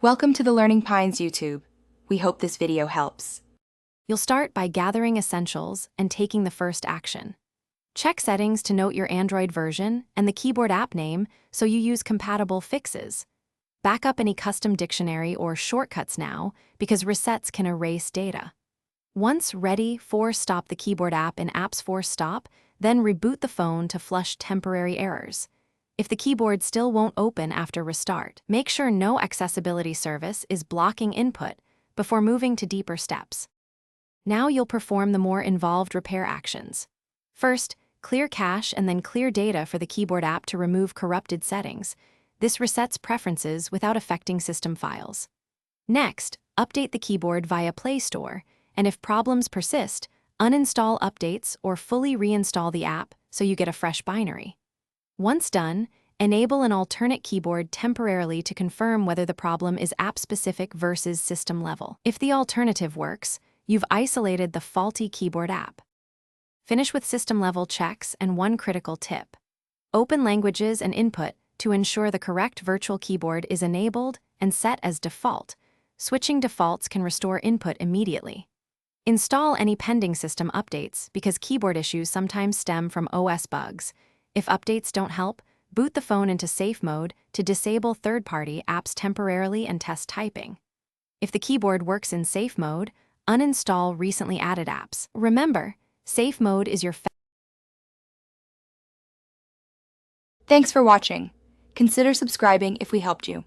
Welcome to the Learning Pines YouTube. We hope this video helps. You'll start by gathering essentials and taking the first action. Check settings to note your Android version and the keyboard app name so you use compatible fixes. Back up any custom dictionary or shortcuts now because resets can erase data. Once ready, force stop the keyboard app in Apps Force Stop, then reboot the phone to flush temporary errors. If the keyboard still won't open after restart, make sure no accessibility service is blocking input before moving to deeper steps. Now you'll perform the more involved repair actions. First, clear cache and then clear data for the keyboard app to remove corrupted settings. This resets preferences without affecting system files. Next, update the keyboard via Play Store, and if problems persist, uninstall updates or fully reinstall the app so you get a fresh binary. Once done, enable an alternate keyboard temporarily to confirm whether the problem is app-specific versus system level. If the alternative works, you've isolated the faulty keyboard app. Finish with system-level checks and one critical tip. Open languages and input to ensure the correct virtual keyboard is enabled and set as default. Switching defaults can restore input immediately. Install any pending system updates because keyboard issues sometimes stem from OS bugs. If updates don't help, boot the phone into safe mode to disable third-party apps temporarily and test typing. If the keyboard works in safe mode, uninstall recently added apps. Remember, safe mode is your Thanks for watching. Consider subscribing if we helped you.